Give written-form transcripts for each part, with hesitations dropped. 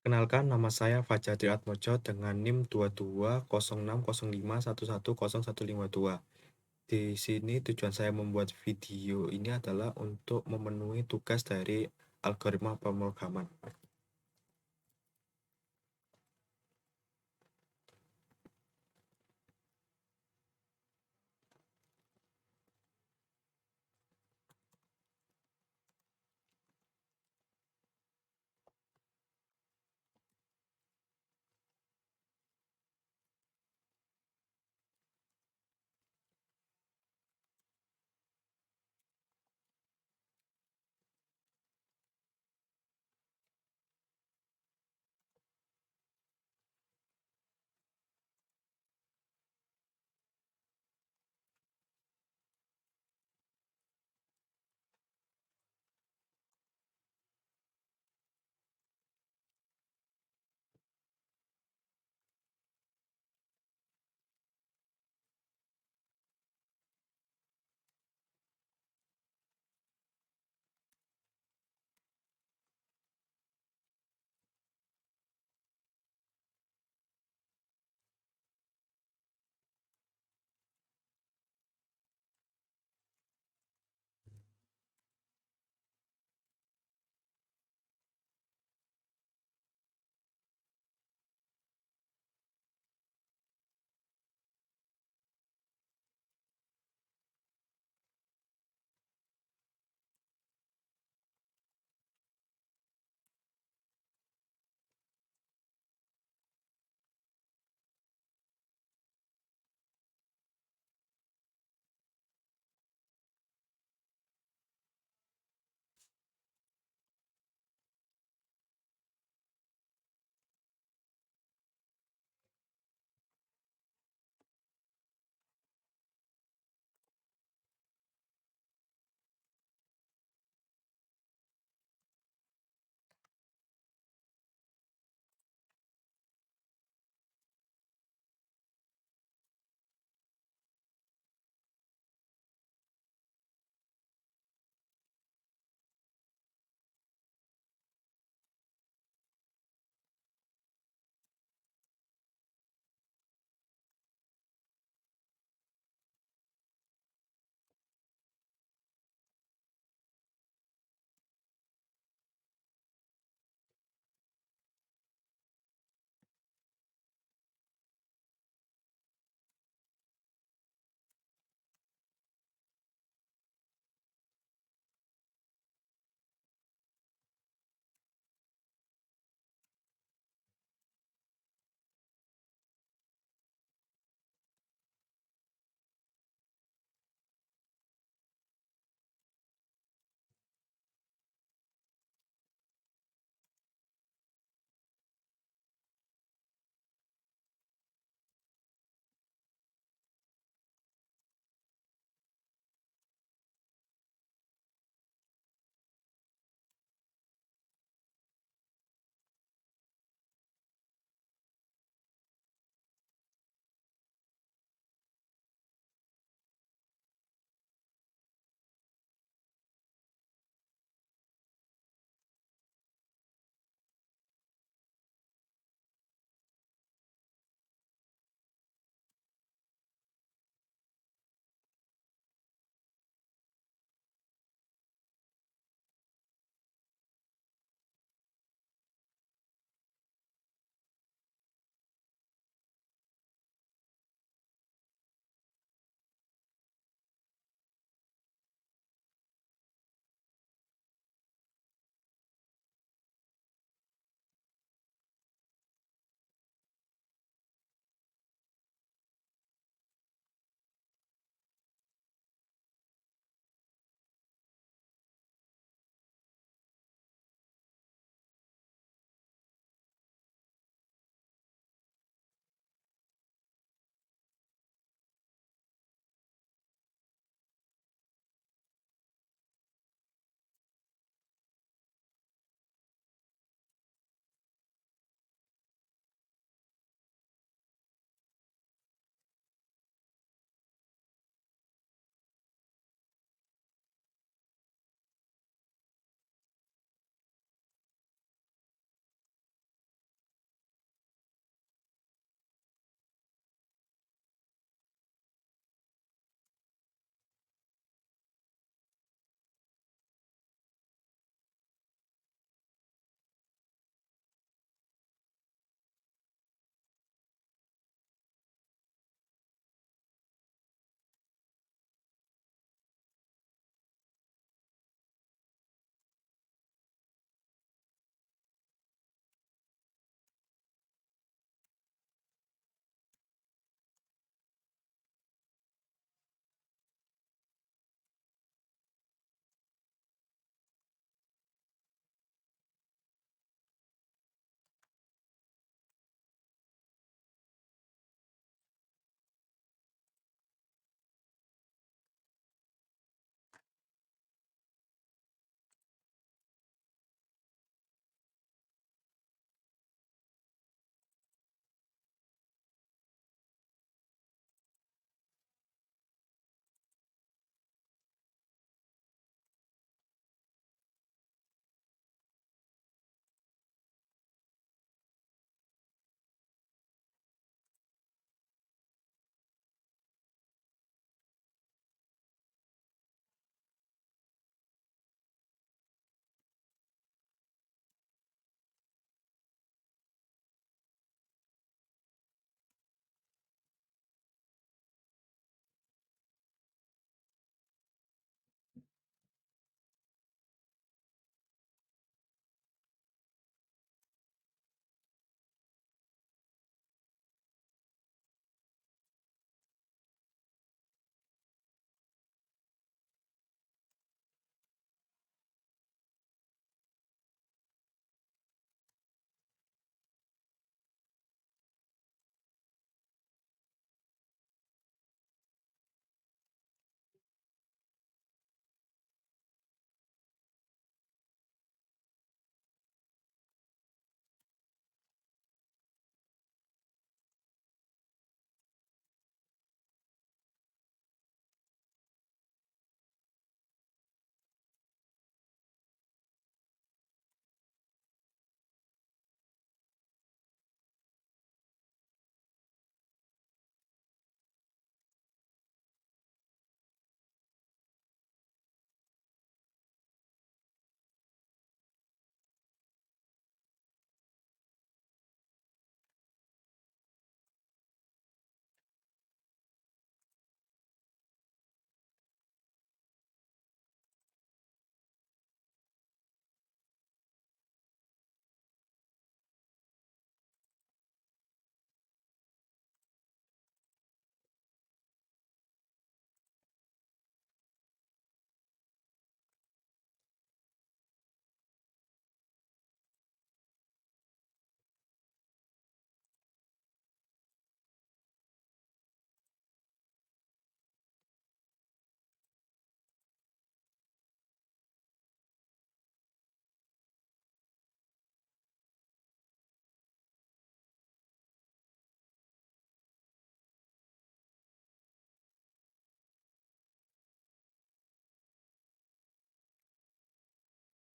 Kenalkan, nama saya Fajadri Atmojo dengan NIM 22060511015152. Di sini tujuan saya membuat video ini adalah untuk memenuhi tugas dari algoritma pemrograman.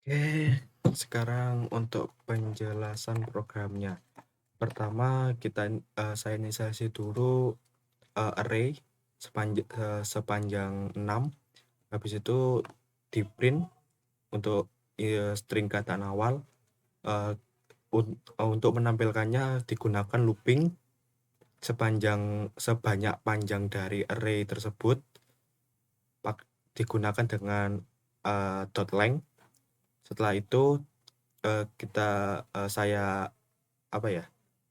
Oke, sekarang untuk penjelasan programnya. Pertama saya inisialisasi dulu array sepanjang 6, habis itu di-print untuk string kata awal. Untuk menampilkannya digunakan looping sebanyak panjang dari array tersebut, digunakan dengan .length. Setelah itu saya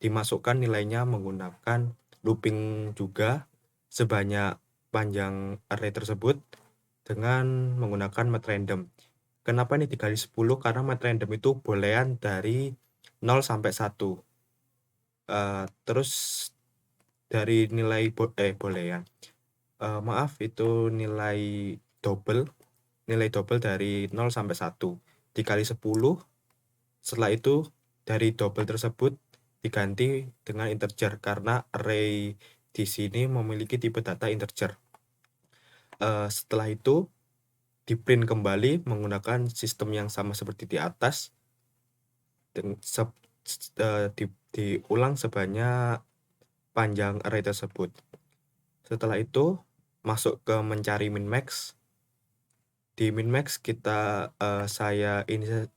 dimasukkan nilainya menggunakan looping juga sebanyak panjang array tersebut dengan menggunakan math random. Kenapa ini dikali 10? Karena math random itu boolean dari 0 sampai 1. Terus dari nilai boolean. Maaf, itu nilai double dari 0 sampai 1 dikali 10. Setelah itu dari double tersebut diganti dengan integer karena array di sini memiliki tipe data integer. Setelah itu di-print kembali menggunakan sistem yang sama seperti di atas, diulang sebanyak panjang array tersebut. Setelah itu masuk ke mencari min-max. Di min-max saya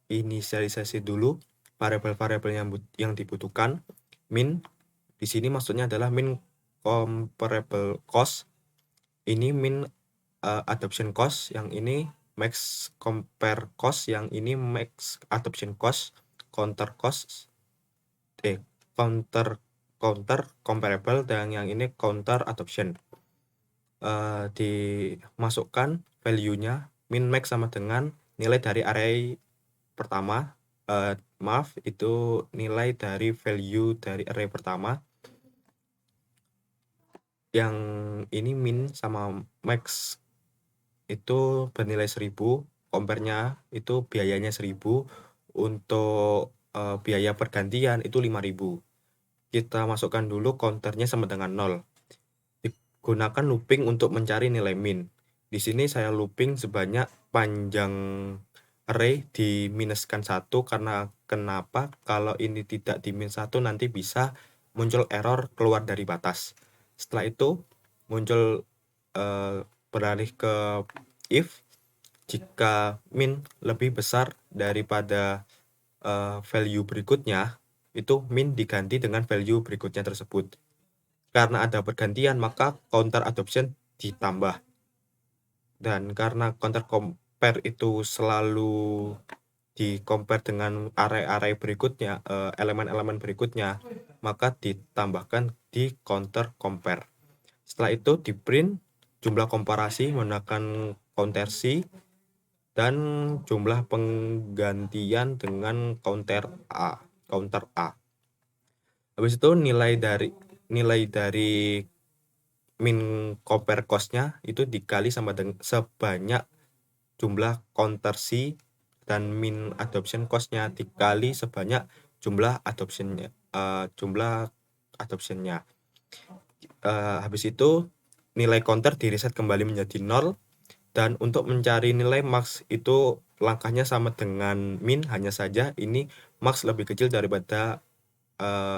inisialisasi dulu variabel-variabel yang dibutuhkan. Min di sini maksudnya adalah min comparable cost. Ini min adoption cost, yang ini max compare cost, yang ini max adoption cost, counter comparable, dan yang ini counter adoption. Dimasukkan value-nya, min max sama dengan nilai dari array pertama. Itu nilai dari value dari array pertama. Yang ini min sama max itu bernilai 1000, compare-nya itu biayanya 1000, untuk biaya pergantian itu 5000. Kita masukkan dulu counternya sama dengan 0. Digunakan looping untuk mencari nilai min. Di sini saya looping sebanyak panjang array di minuskan 1, karena kenapa? Kalau ini tidak di min 1 nanti bisa muncul error keluar dari batas. Setelah itu muncul beralih ke if jika min lebih besar daripada value berikutnya, itu min diganti dengan value berikutnya tersebut. Karena ada pergantian, maka counter adoption ditambah. Dan karena counter compare itu selalu di compare dengan array-array berikutnya, elemen-elemen berikutnya, maka ditambahkan di counter compare. Setelah itu di print jumlah komparasi menggunakan konversi dan jumlah penggantian dengan counter A. Habis itu nilai dari min compare cost-nya itu dikali sama dengan sebanyak jumlah konversi, dan min adoption cost-nya dikali sebanyak jumlah adoption-nya. Habis itu nilai counter di reset kembali menjadi 0. Dan untuk mencari nilai max itu langkahnya sama dengan min, hanya saja ini max lebih kecil daripada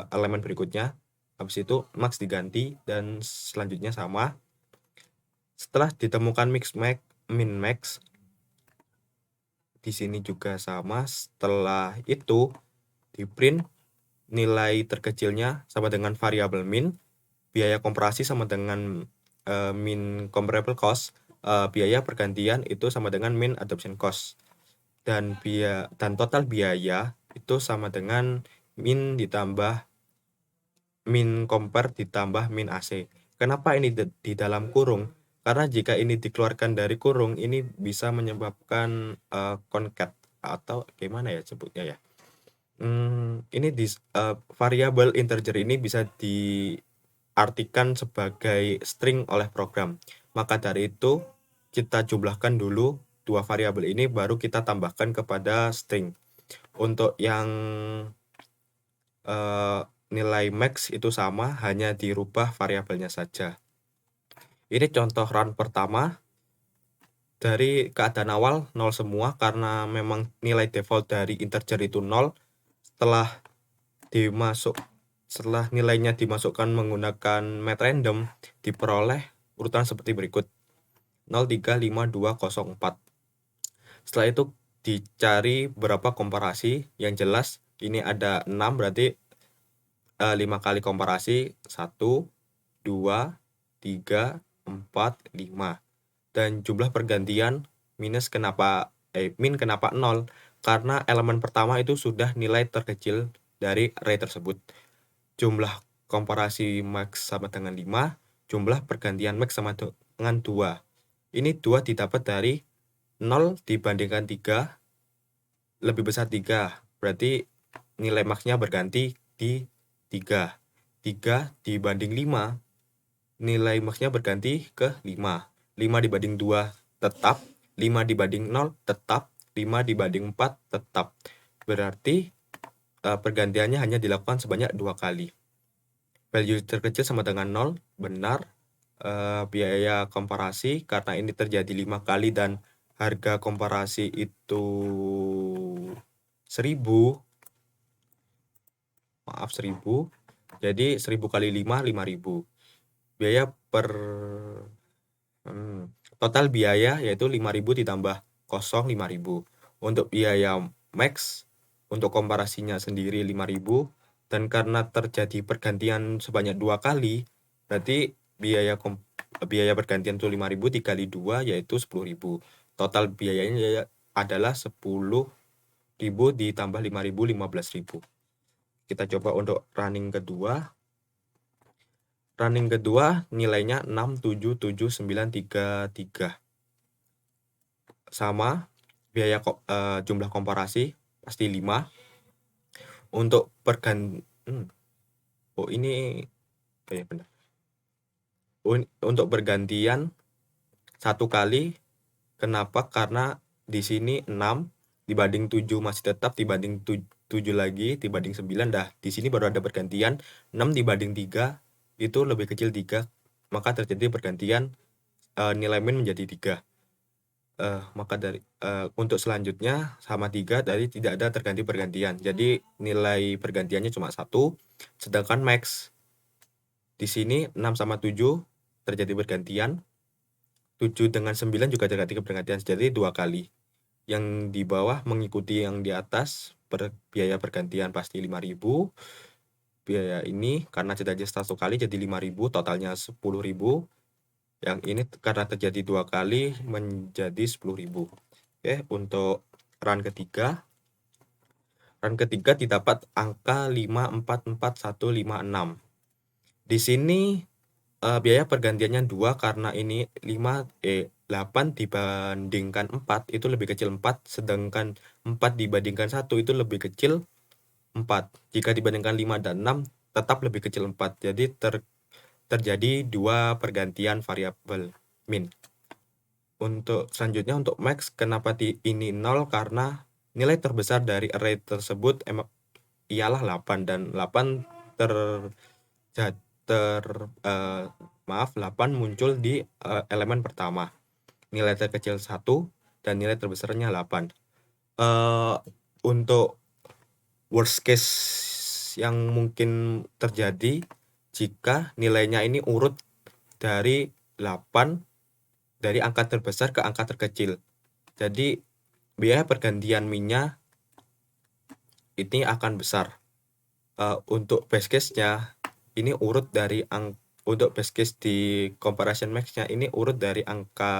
elemen berikutnya. Habis itu max diganti dan selanjutnya sama. Setelah ditemukan min max, di sini juga sama. Setelah itu di print nilai terkecilnya sama dengan variabel min, biaya komparasi sama dengan min comparable cost, biaya pergantian itu sama dengan min adoption cost, dan total biaya itu sama dengan min ditambah min compare ditambah min AC. Kenapa ini di dalam kurung? Karena jika ini dikeluarkan dari kurung, ini bisa menyebabkan concat, atau gimana ya sebutnya ya. Ini variabel integer ini bisa diartikan sebagai string oleh program. Maka dari itu kita jumlahkan dulu dua variabel ini, baru kita tambahkan kepada string. Untuk yang nilai max itu sama, hanya dirubah variabelnya saja. Ini contoh run pertama. dari keadaan awal 0 semua karena memang nilai default dari integer itu 0. Setelah nilainya dimasukkan menggunakan math random, diperoleh urutan seperti berikut: 0, 3, 5, 2, 0, 4. Setelah itu dicari berapa komparasi. Yang jelas ini ada 6, berarti 5 kali komparasi, 1, 2, 3, 4, 5. Dan jumlah pergantian min kenapa 0? Karena elemen pertama itu sudah nilai terkecil dari array tersebut. Jumlah komparasi max sama dengan 5, jumlah pergantian max sama dengan 2. Ini 2 didapat dari 0 dibandingkan 3 lebih besar 3. Berarti nilai maxnya berganti di 3. 3 dibanding 5, nilai maxnya berganti ke 5. 5 dibanding 2 tetap, 5 dibanding 0 tetap, 5 dibanding 4 tetap. Berarti pergantiannya hanya dilakukan sebanyak 2 kali. Value terkecil sama dengan 0, benar. Biaya komparasi karena ini terjadi 5 kali dan harga komparasi itu 1000. Maaf, 1000. Jadi 1000 kali 5, 5000. Biaya total biaya yaitu 5000 ditambah 0, 5000. Untuk biaya max untuk komparasinya sendiri 5000, dan karena terjadi pergantian sebanyak 2 kali, berarti biaya pergantian itu 5000 dikali 2 yaitu 10000. Total biayanya adalah 10.000 ditambah 5000, 15.000. Kita coba untuk running kedua. Running kedua nilainya 67793. Sama, biaya jumlah komparasi pasti 5. Untuk untuk pergantian 1 kali. Kenapa? Karena di sini 6 dibanding 7 masih tetap, dibanding 7 lagi, dibanding 9 dah. Di sini baru ada pergantian 6 dibanding 3 itu lebih kecil 3, maka terjadi pergantian nilai min menjadi 3. Maka dari untuk selanjutnya sama 3 dari tidak ada terganti pergantian. Jadi nilai pergantiannya cuma 1, sedangkan max di sini 6 sama 7 terjadi pergantian. 7 dengan 9 juga terjadi pergantian, jadi 2 kali. Yang di bawah mengikuti yang di atas, biaya pergantian pasti 5000. Biaya ini karena terjadi 1 kali jadi 5000, totalnya 10.000. Yang ini karena terjadi 2 kali menjadi 10.000. Oke, untuk run ketiga. Run ketiga didapat angka 544.156. Di sini biaya pergantiannya 2 karena ini 8 dibandingkan 4 itu lebih kecil 4, sedangkan 4 dibandingkan 1 itu lebih kecil 4. Jika dibandingkan 5 dan 6 tetap lebih kecil 4. Jadi terjadi 2 pergantian variabel min. Untuk selanjutnya untuk max, kenapa ini 0? Karena nilai terbesar dari array tersebut ialah 8, dan 8 8 muncul di elemen pertama. Nilai terkecil 1 dan nilai terbesarnya 8. Untuk worst case yang mungkin terjadi jika nilainya ini urut dari 8 dari angka terbesar ke angka terkecil. Jadi biaya pergantian minnya ini akan besar. Untuk base case-nya ini urut dari untuk base case di comparison max-nya ini urut dari angka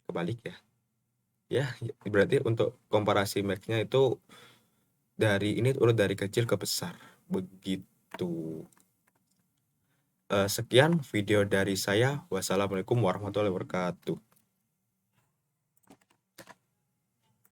kebalik ya. Ya, berarti untuk komparasi max-nya itu urut dari kecil ke besar. Begitu. Sekian video dari saya. Wassalamualaikum warahmatullahi wabarakatuh.